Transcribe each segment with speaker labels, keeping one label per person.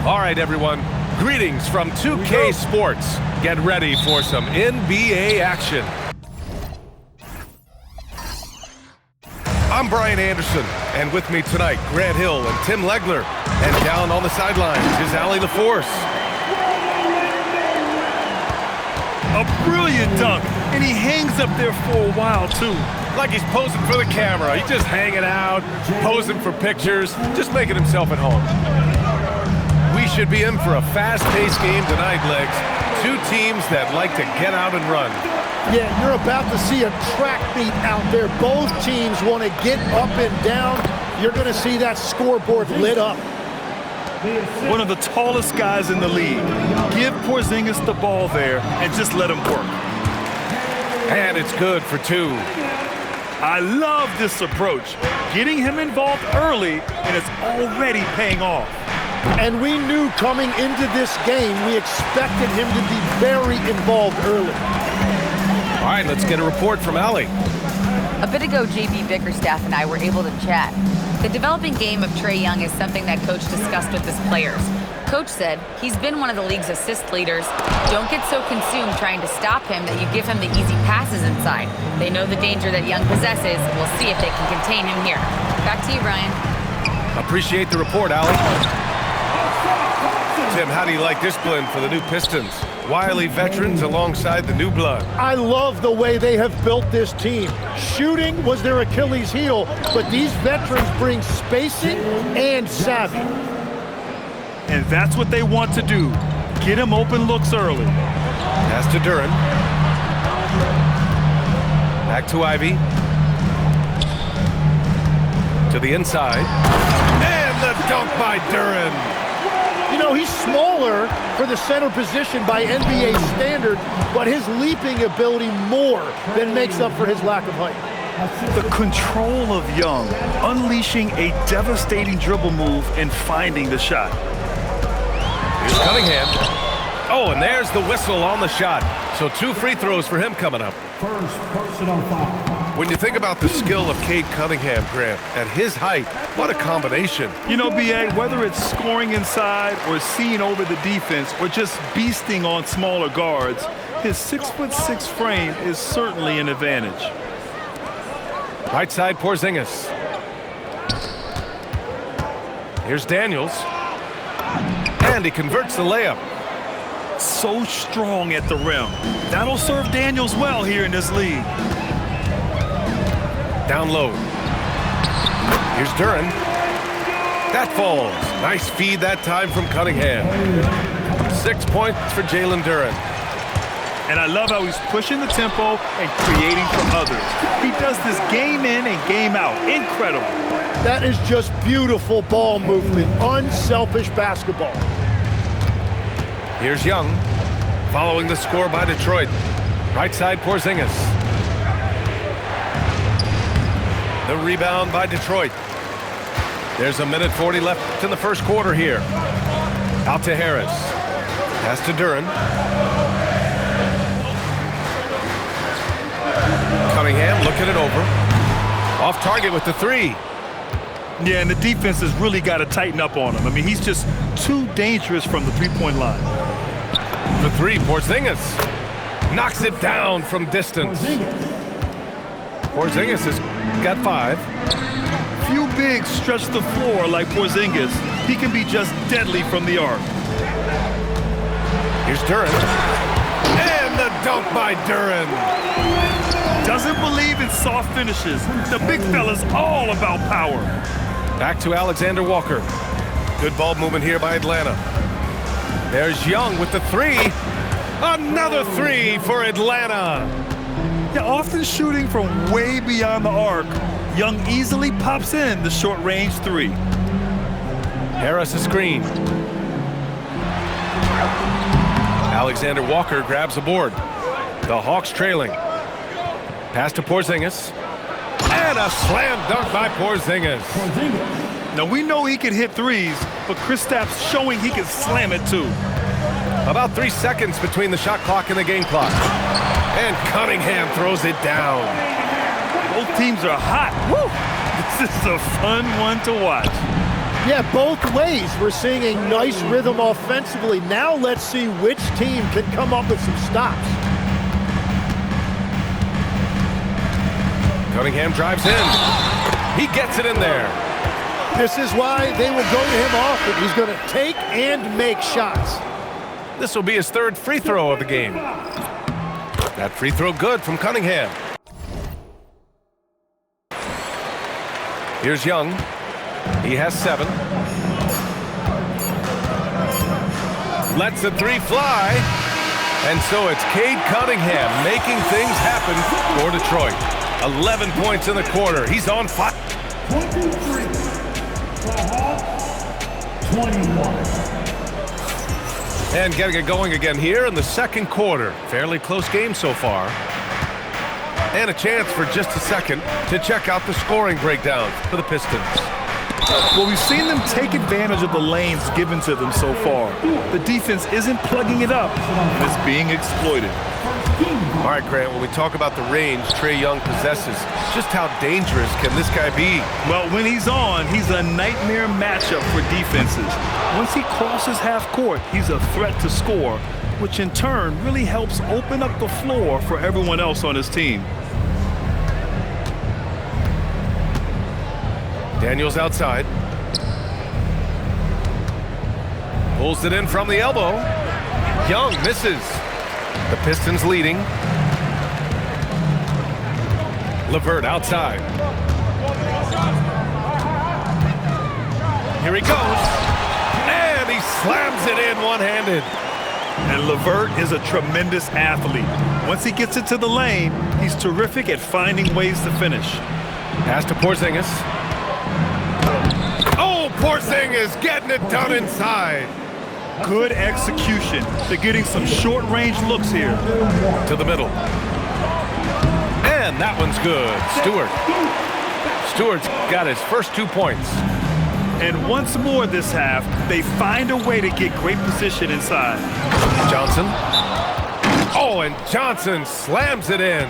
Speaker 1: All right, everyone. Greetings from 2K Sports. Get ready for some NBA action. I'm Brian Anderson, and with me tonight, Grant Hill and Tim Legler. And down on the sidelines is Allie LaForce.
Speaker 2: A brilliant dunk, and he hangs up there for a while, too.
Speaker 1: Like he's posing for the camera. He's just hanging out, posing for pictures, just making himself at home. We should be in for a fast-paced game tonight, Legs. Two teams that like to get out and run.
Speaker 3: Yeah, you're about to see a track meet out there. Both teams want to get up and down. You're going to see that scoreboard lit up.
Speaker 2: One of the tallest guys in the league. Give Porzingis the ball there and just let him work.
Speaker 1: And it's good for two.
Speaker 2: I love this approach. Getting him involved early, and it's already paying off.
Speaker 3: And we knew coming into this game, we expected him to be very involved early.
Speaker 1: All right, let's get a report from Allie.
Speaker 4: A bit ago, JB Bickerstaff and I were able to chat. The developing game of Trae Young is something that Coach discussed with his players. Coach said he's been one of the league's assist leaders. Don't get so consumed trying to stop him that you give him the easy passes inside. They know the danger that Young possesses. We'll see if they can contain him here. Back to you, Brian.
Speaker 1: Appreciate the report, Allie. Tim, how do you like this blend for the new Pistons? Wily veterans alongside the new blood.
Speaker 3: I love the way they have built this team. Shooting was their Achilles heel, but these veterans bring spacing and savvy.
Speaker 2: And that's what they want to do. Get him open looks early.
Speaker 1: Pass to Duren. Back to Ivy. To the inside. And the dunk by Duren.
Speaker 3: You know, he's smaller for the center position by NBA standard, but his leaping ability more than makes up for his lack of height.
Speaker 2: The control of Young, unleashing a devastating dribble move and finding the shot.
Speaker 1: Here's Cunningham. Oh, and there's the whistle on the shot. So 2 free throws for him coming up.
Speaker 5: First personal foul.
Speaker 1: When you think about the skill of Cade Cunningham, Grant, at his height, what a combination.
Speaker 2: You know, B.A., whether it's scoring inside or seeing over the defense or just beasting on smaller guards, his 6'6" frame is certainly an advantage.
Speaker 1: Right side, Porzingis. Here's Daniels. And he converts the layup.
Speaker 2: So strong at the rim. That'll serve Daniels well here in this league.
Speaker 1: Down low. Here's Duren. That falls. Nice feed that time from Cunningham. 6 points for Jalen Duren.
Speaker 2: And I love how he's pushing the tempo and creating for others. He does this game in and game out. Incredible.
Speaker 3: That is just beautiful ball movement. Unselfish basketball.
Speaker 1: Here's Young. Following the score by Detroit. Right side, Porzingis. The rebound by Detroit. There's 1:40 left in the first quarter here. Out to Harris. Pass to Duren. Cunningham looking it over. Off target with the 3.
Speaker 2: Yeah, and the defense has really got to tighten up on him. I mean, he's just too dangerous from the three-point line.
Speaker 1: The 3, Porzingis. Knocks it down from distance. Porzingis has got 5.
Speaker 2: Few bigs stretch the floor like Porzingis. He can be just deadly from the arc.
Speaker 1: Here's Duren. And the dunk by Duren.
Speaker 2: Doesn't believe in soft finishes. The big fella's all about power.
Speaker 1: Back to Alexander Walker. Good ball movement here by Atlanta. There's Young with the 3. Another 3 for Atlanta.
Speaker 2: Yeah, often shooting from way beyond the arc, Young easily pops in the short-range 3.
Speaker 1: Harris a screen. Alexander Walker grabs the board. The Hawks trailing. Pass to Porzingis. And a slam dunk by Porzingis.
Speaker 2: Now, we know he can hit threes, but Kristaps showing he can slam it too.
Speaker 1: About 3 seconds between the shot clock and the game clock. And Cunningham throws it down.
Speaker 2: Both teams are hot. Woo! This is a fun one to watch.
Speaker 3: Yeah, both ways. We're seeing a nice rhythm offensively. Now let's see which team can come up with some stops.
Speaker 1: Cunningham drives in. He gets it in there.
Speaker 3: This is why they will go to him often. He's going to take and make shots.
Speaker 1: This will be his third free throw of the game. That free throw good from Cunningham. Here's Young. He has 7. Lets the 3 fly. And so it's Cade Cunningham making things happen for Detroit. 11 points in the quarter. He's on fire.
Speaker 5: 23. The Hawks, 21.
Speaker 1: And getting it going again here in the second quarter. Fairly close game so far. And a chance for just a second to check out the scoring breakdown for the Pistons.
Speaker 2: Well, we've seen them take advantage of the lanes given to them so far. The defense isn't plugging it up, and it's being exploited.
Speaker 1: All right, Grant, when we talk about the range Trae Young possesses, just how dangerous can this guy be?
Speaker 2: Well, when he's on, he's a nightmare matchup for defenses. Once he crosses half court, he's a threat to score, which in turn really helps open up the floor for everyone else on his team.
Speaker 1: Daniels outside. Pulls it in from the elbow. Young misses. The Pistons leading. LeVert outside. Here he goes. And he slams it in one-handed.
Speaker 2: And LeVert is a tremendous athlete. Once he gets it to the lane, he's terrific at finding ways to finish.
Speaker 1: Pass to Porzingis. Oh, Porzingis getting it done inside.
Speaker 2: Good execution. They're getting some short-range looks here.
Speaker 1: To the middle. And that one's good. Stewart's got his first 2 points.
Speaker 2: And once more this half, they find a way to get great position inside.
Speaker 1: Johnson. Oh, and Johnson slams it in.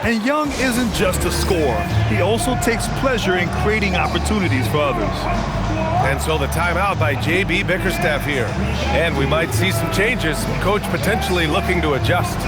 Speaker 2: And Young isn't just a scorer. He also takes pleasure in creating opportunities for others.
Speaker 1: And so the timeout by J.B. Bickerstaff here. And we might see some changes. Coach potentially looking to adjust.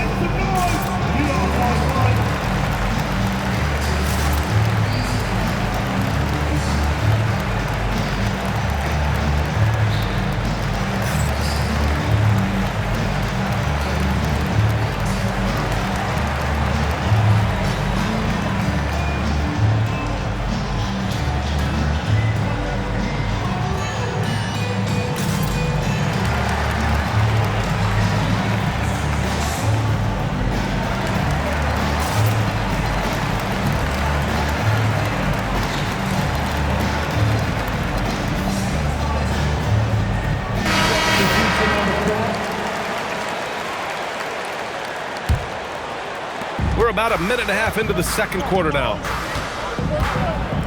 Speaker 1: We're about a minute and a half into the second quarter now.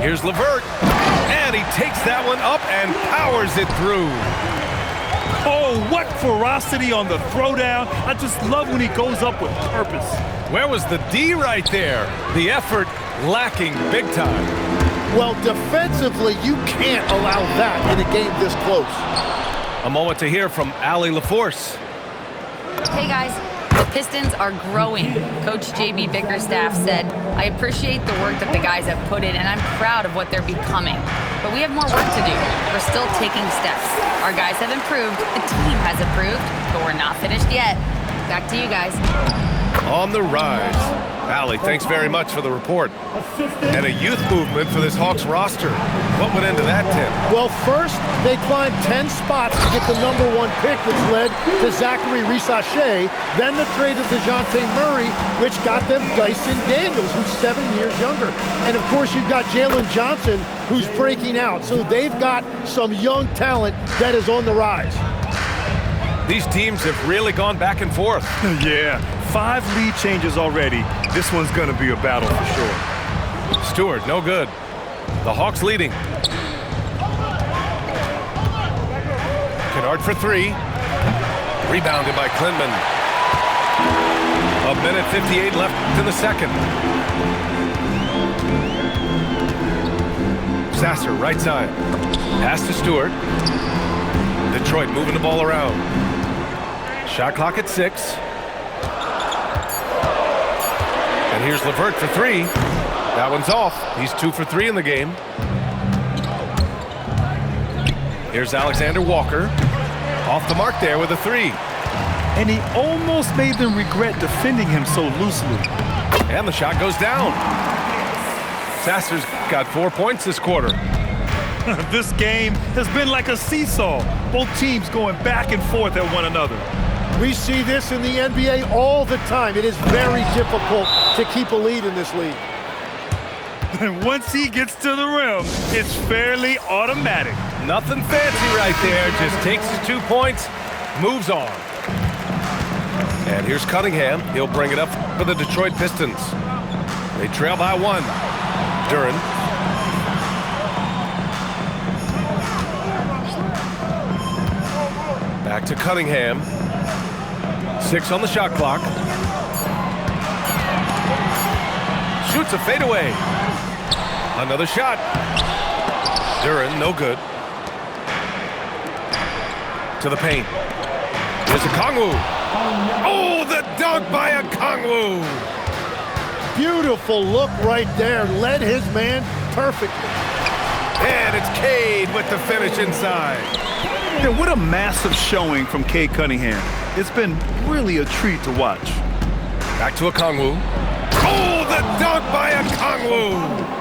Speaker 1: Here's LeVert, and he takes that one up and powers it through.
Speaker 2: Oh, what ferocity on the throwdown. I just love when he goes up with purpose.
Speaker 1: Where was the D right there? The effort lacking big time.
Speaker 3: Well, defensively, you can't allow that in a game this close.
Speaker 1: A moment to hear from Allie LaForce.
Speaker 4: Hey guys, the Pistons are growing. Coach J.B. Bickerstaff said, I appreciate the work that the guys have put in and I'm proud of what they're becoming. But we have more work to do. We're still taking steps. Our guys have improved, the team has improved, but we're not finished yet. Back to you guys.
Speaker 1: On the rise. Allie, thanks very much for the report. And a youth movement for this Hawks roster. What went into that, Tim?
Speaker 3: Well, first, they climbed 10 spots to get the #1 pick, which led to Zachary Risacher. Then the trade of DeJounte Murray, which got them Dyson Daniels, who's 7 years younger. And, of course, you've got Jalen Johnson, who's breaking out. So they've got some young talent that is on the rise.
Speaker 1: These teams have really gone back and forth.
Speaker 2: Yeah, 5 lead changes already. This one's going to be a battle for sure.
Speaker 1: Stewart, no good. The Hawks leading. Kennard for 3. Rebounded by Klintman. A minute 58 left in the second. Sasser, right side. Pass to Stewart. Detroit moving the ball around. Shot clock at 6. And here's LeVert for 3. That one's off. He's 2 for 3 in the game. Here's Alexander Walker. Off the mark there with a 3.
Speaker 2: And he almost made them regret defending him so loosely.
Speaker 1: And the shot goes down. Sasser's got 4 points this quarter.
Speaker 2: This game has been like a seesaw. Both teams going back and forth at one another.
Speaker 3: We see this in the NBA all the time. It is very difficult to keep a lead in this league.
Speaker 2: And once he gets to the rim, it's fairly automatic.
Speaker 1: Nothing fancy right there. Just takes his 2 points, moves on. And here's Cunningham. He'll bring it up for the Detroit Pistons. They trail by 1. Duren. Back to Cunningham. 6 on the shot clock. Shoots a fadeaway. Another shot. Duren, no good. To the paint. Here's Okongwu. Oh, the dunk by Okongwu.
Speaker 3: Beautiful look right there. Led his man perfectly.
Speaker 1: And it's Cade with the finish inside.
Speaker 2: Yeah, what a massive showing from Cade Cunningham. It's been really a treat to watch.
Speaker 1: Back to Okongwu. Oh, the dunk by Okongwu.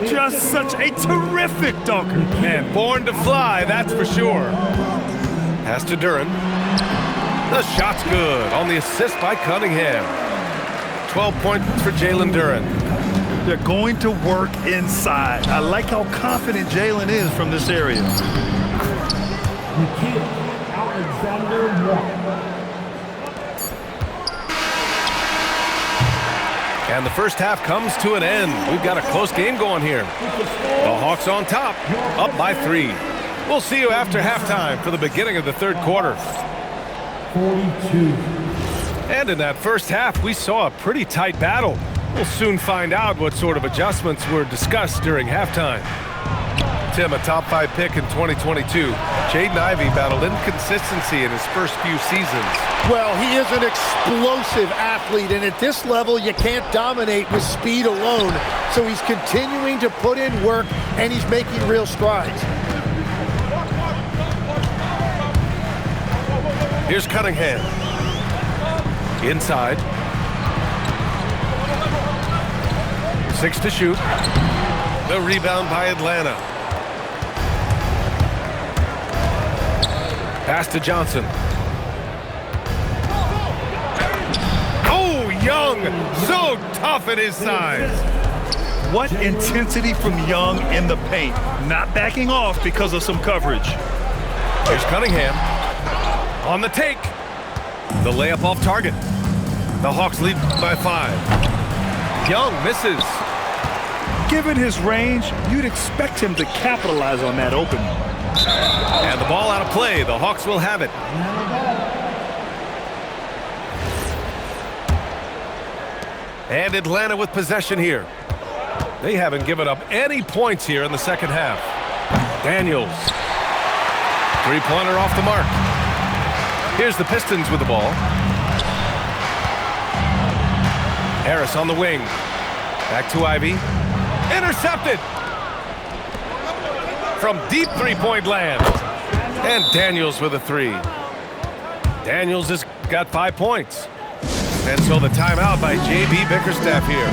Speaker 2: Just such a terrific dunker.
Speaker 1: Man, born to fly, that's for sure. Pass to Duren. The shot's good on the assist by Cunningham. 12 points for Jalen Duren.
Speaker 2: They're going to work inside. I like how confident Jalen is from this area.
Speaker 5: Nickeil Alexander-Walker.
Speaker 1: And the first half comes to an end. We've got a close game going here. The Hawks on top, up by 3. We'll see you after halftime for the beginning of the third quarter.
Speaker 5: 42.
Speaker 1: And in that first half, we saw a pretty tight battle. We'll soon find out what sort of adjustments were discussed during halftime. Tim, a top 5 pick in 2022. Jaden Ivey battled inconsistency in his first few seasons.
Speaker 3: Well, he is an explosive athlete, and at this level, you can't dominate with speed alone. So he's continuing to put in work, and he's making real strides.
Speaker 1: Here's Cunningham. Inside. 6 to shoot. The rebound by Atlanta. Pass to Johnson. Oh, Young, so tough at his size.
Speaker 2: What intensity from Young in the paint. Not backing off because of some coverage.
Speaker 1: Here's Cunningham. On the take. The layup off target. The Hawks lead by 5. Young misses.
Speaker 2: Given his range, you'd expect him to capitalize on that opening.
Speaker 1: And the ball out of play. The Hawks will have it. And Atlanta with possession here. They haven't given up any points here in the second half. Daniels. 3-pointer off the mark. Here's the Pistons with the ball. Harris on the wing. Back to Ivey. Intercepted. From deep 3-point land. And Daniels with a 3. Daniels has got 5 points. And so the timeout by J.B. Bickerstaff here.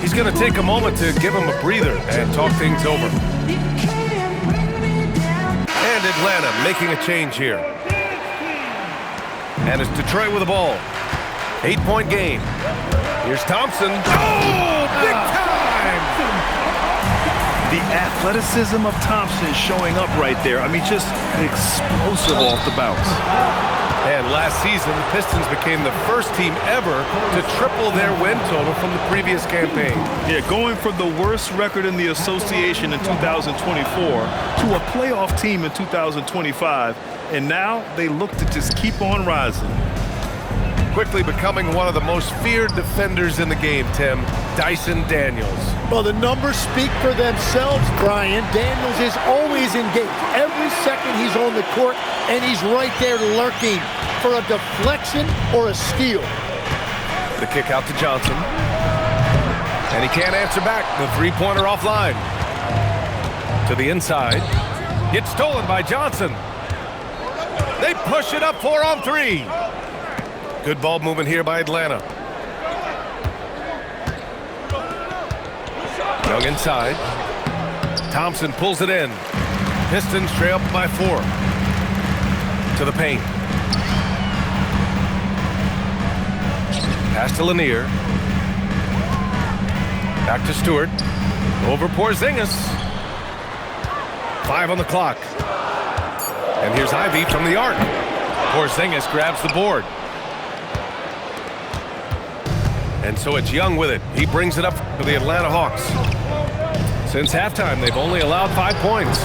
Speaker 1: He's going to take a moment to give him a breather and talk things over. And Atlanta making a change here. And it's Detroit with the ball. 8-point game. Here's Thompson. Oh, big time!
Speaker 2: The athleticism of Thompson showing up right there. I mean, just explosive off the bounce.
Speaker 1: And last season, the Pistons became the first team ever to triple their win total from the previous campaign.
Speaker 2: Yeah, going from the worst record in the association in 2024 to a playoff team in 2025. And now they look to just keep on rising.
Speaker 1: quickly becoming one of the most feared defenders in the game, Tim. Dyson Daniels.
Speaker 3: Well, the numbers speak for themselves, Brian. Daniels is always engaged. Every second he's on the court, and he's right there lurking for a deflection or a steal.
Speaker 1: The kick out to Johnson. And he can't answer back. The three-pointer offline. To the inside. Gets stolen by Johnson. They push it up 4-on-3. Good ball movement here by Atlanta. Young inside. Thompson pulls it in. Pistons trail up by 4. To the paint. Pass to Lanier. Back to Stewart. Over Porzingis. 5 on the clock. And here's Ivy from the arc. Porzingis grabs the board. And so it's Young with it. He brings it up for the Atlanta Hawks. Since halftime, they've only allowed 5 points.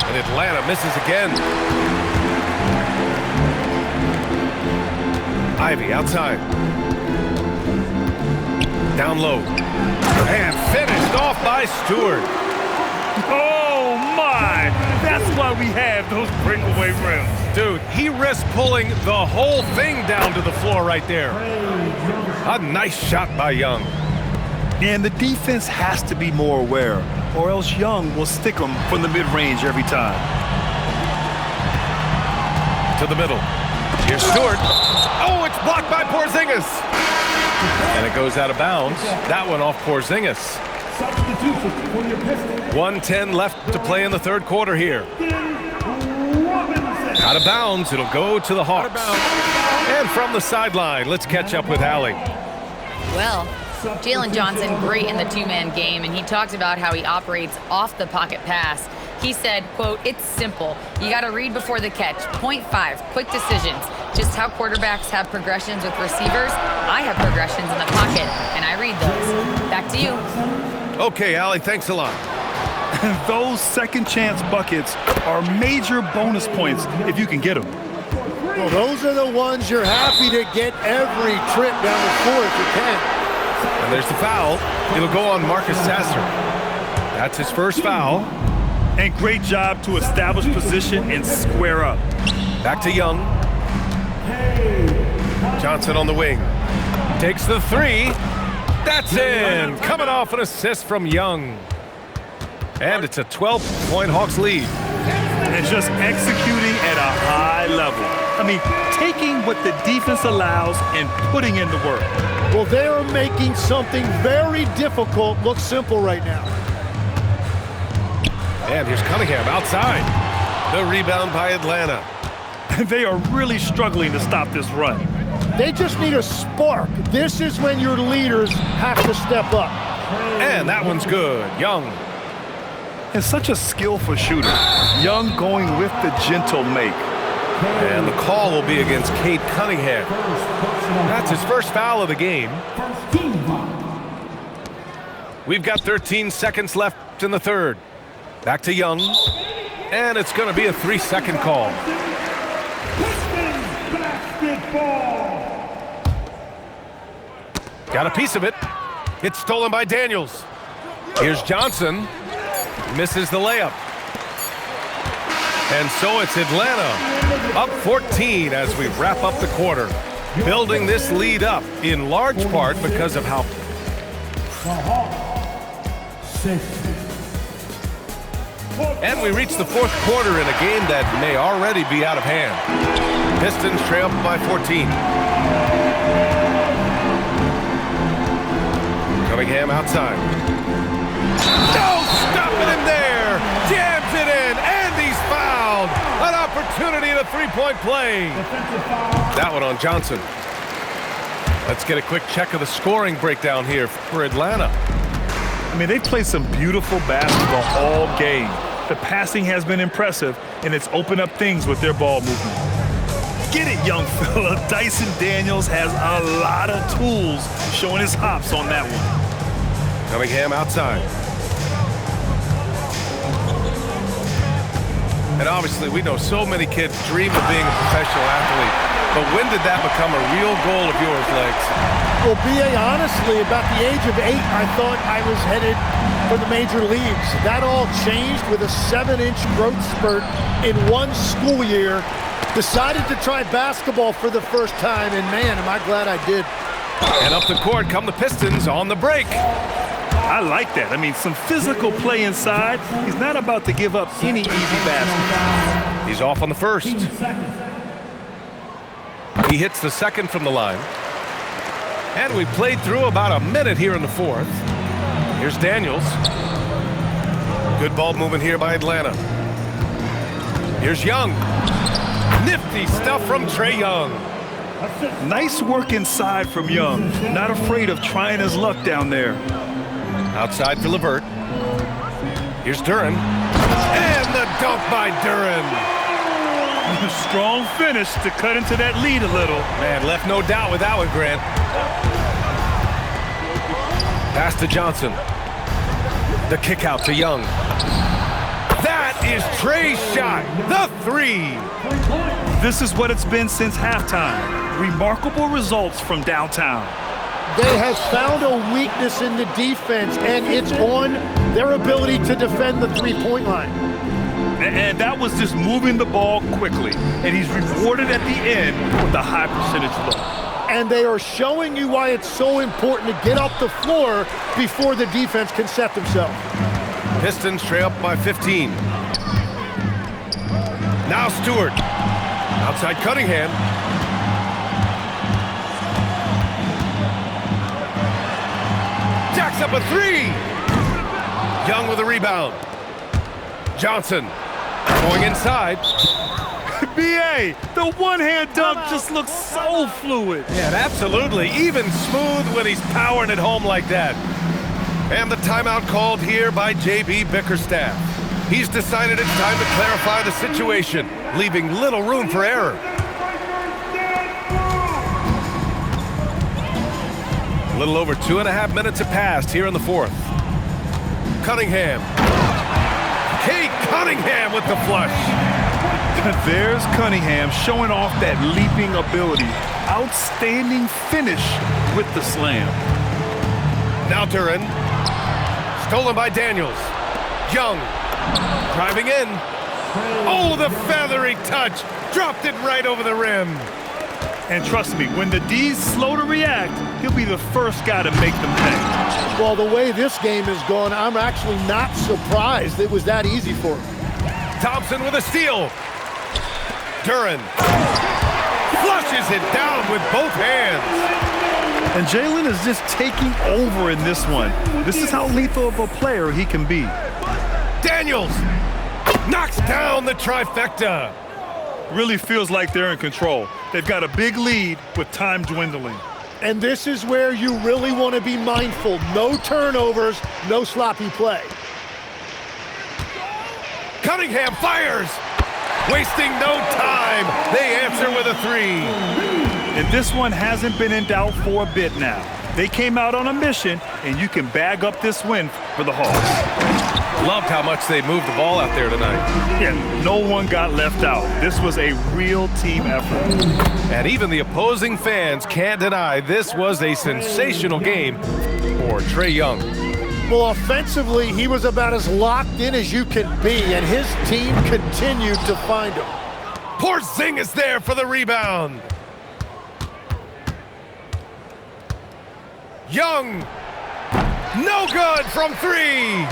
Speaker 1: And Atlanta misses again. Ivy outside. Down low. And finished off by Stewart.
Speaker 2: Oh, my! That's why we have those breakaway rims.
Speaker 1: Dude, he risked pulling the whole thing down to the floor right there. A nice shot by Young.
Speaker 2: And the defense has to be more aware, or else Young will stick them from the mid-range every time.
Speaker 1: To the middle. Here's Stewart. Oh, it's blocked by Porzingis. And it goes out of bounds. That one off Porzingis.
Speaker 5: Substitution for your Pistons.
Speaker 1: 1:10 left to play in the third quarter here. Out of bounds. It'll go to the Hawks. And from the sideline, let's catch up with Allie.
Speaker 4: Well, Jalen Johnson, great in the two-man game, and he talked about how he operates off the pocket pass. He said, quote, "It's simple. You got to read before the catch. Point 5, quick decisions. Just how quarterbacks have progressions with receivers, I have progressions in the pocket, and I read those." Back to you.
Speaker 1: Okay, Allie, thanks a lot.
Speaker 2: Those second chance buckets are major bonus points if you can get them.
Speaker 3: Well, those are the ones you're happy to get every trip down the floor if you can.
Speaker 1: And there's the foul. It'll go on Marcus Sasser. That's his first foul.
Speaker 2: And great job to establish position and square up.
Speaker 1: Back to Young. Johnson on the wing. Takes the 3. That's in. Coming off an assist from Young. And it's a 12-point Hawks lead.
Speaker 2: And just executing at a high level. I mean, taking what the defense allows and putting in the work.
Speaker 3: Well, they are making something very difficult look simple right now.
Speaker 1: And here's Cunningham outside. The rebound by Atlanta.
Speaker 2: They are really struggling to stop this run.
Speaker 3: They just need a spark. This is when your leaders have to step up.
Speaker 1: And that one's good. Young.
Speaker 2: And such a skillful shooter. Young going with the gentle make.
Speaker 1: And the call will be against Cade Cunningham. That's his first foul of the game. We've got 13 seconds left in the third. Back to Young. And it's going to be a 3-second call. Got a piece of it. It's stolen by Daniels. Here's Johnson. Misses the layup. And so it's Atlanta up 14 as we wrap up the quarter. Building this lead up in large part because of how... And we reach the fourth quarter in a game that may already be out of hand. Pistons trail by 14. Cunningham outside. No, stopping him there. Jams it in, and he's fouled. An opportunity in a three-point play. That one on Johnson. Let's get a quick check of the scoring breakdown here for Atlanta.
Speaker 2: I mean, they played some beautiful basketball all game. The passing has been impressive, and it's opened up things with their ball movement. Get it, young fella. Dyson Daniels has a lot of tools, showing his hops on that one.
Speaker 1: Cunningham outside. And obviously, we know so many kids dream of being a professional athlete. But when did that become a real goal of yours, Legs?
Speaker 3: Well, B.A., honestly, about the age of 8, I thought I was headed for the major leagues. That all changed with a 7-inch growth spurt in one school year. Decided to try basketball for the first time, and man, am I glad I did.
Speaker 1: And up the court come the Pistons on the break.
Speaker 2: I like that. I mean, some physical play inside. He's not about to give up any easy basket.
Speaker 1: He's off on the first. He hits the second from the line. And we played through about a minute here in the fourth. Here's Daniels. Good ball movement here by Atlanta. Here's Young. Nifty stuff from Trae Young.
Speaker 2: Nice work inside from Young. Not afraid of trying his luck down there.
Speaker 1: Outside for LeVert. Here's Duren. And the dunk by Duren.
Speaker 2: Strong finish to cut into that lead a little.
Speaker 1: Man, left no doubt with that one, Grant. Pass to Johnson. The kick out to Young. That is Trae's shot. The three.
Speaker 2: This is what it's been since halftime. Remarkable results from downtown.
Speaker 3: They have found a weakness in the defense, and it's on their ability to defend the three-point line.
Speaker 2: And that was just moving the ball quickly. And he's rewarded at the end with a high percentage look.
Speaker 3: And they are showing you why it's so important to get off the floor before the defense can set themselves.
Speaker 1: Pistons trail up by 15. Now Stewart. Outside Cunningham. Jacks up a three. Young with a rebound. Johnson going inside.
Speaker 2: B.A., the one-hand dunk just looks so fluid.
Speaker 1: Yeah, absolutely. Even smooth when he's powering it home like that. And the timeout called here by J.B. Bickerstaff. He's decided it's time to clarify the situation, leaving little room for error. A little over 2.5 minutes have passed here in the fourth. Cunningham. Kate Cunningham with the flush.
Speaker 2: There's Cunningham showing off that leaping ability. Outstanding finish with the slam.
Speaker 1: Now Duren. Stolen by Daniels. Young. Driving in. Oh, the feathery touch. Dropped it right over the rim.
Speaker 2: And trust me, when the D's slow to react, he'll be the first guy to make them pay.
Speaker 3: Well, the way this game has gone, I'm actually not surprised it was that easy for him.
Speaker 1: Thompson with a steal. Duren flushes it down with both hands.
Speaker 2: And Jalen is just taking over in this one. This is how lethal of a player he can be.
Speaker 1: Daniels knocks down the trifecta.
Speaker 2: Really feels like they're in control. They've got a big lead with time dwindling.
Speaker 3: And this is where you really want to be mindful. No turnovers, no sloppy play.
Speaker 1: Cunningham fires. Wasting no time. They answer with a three.
Speaker 2: And this one hasn't been in doubt for a bit now. They came out on a mission, and you can bag up this win for the Hawks.
Speaker 1: Loved how much they moved the ball out there tonight.
Speaker 2: Yeah, no one got left out. This was a real team effort.
Speaker 1: And even the opposing fans can't deny this was a sensational game for Trae Young.
Speaker 3: Well, offensively, he was about as locked in as you can be, and his team continued to find him.
Speaker 1: Porzingis there for the rebound. Young, no good from three.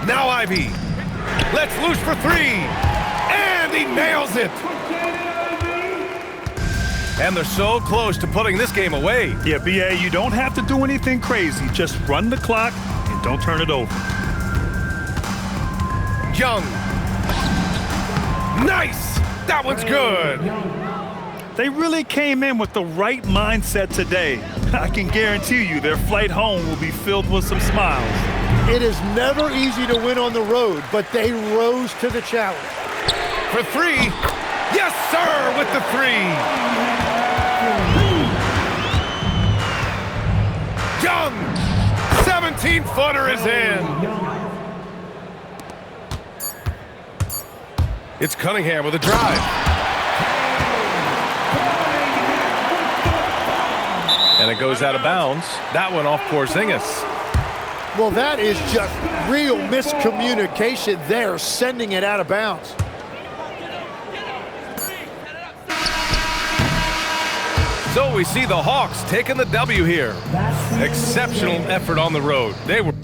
Speaker 1: Now Ivy, lets loose for three, and he nails it. And they're so close to putting this game away.
Speaker 2: Yeah, B.A., you don't have to do anything crazy. Just run the clock and don't turn it over.
Speaker 1: Young, nice, that one's good.
Speaker 2: They really came in with the right mindset today. I can guarantee you their flight home will be filled with some smiles.
Speaker 3: It is never easy to win on the road, but they rose to the challenge.
Speaker 1: For three, yes sir, with the three. Young, 17-footer is in. It's Cunningham with a drive. And it goes out of bounds. That one off Porzingis.
Speaker 3: Well, that is just real miscommunication there, sending it out of bounds.
Speaker 1: So we see the Hawks taking the W here. Exceptional effort on the road. They were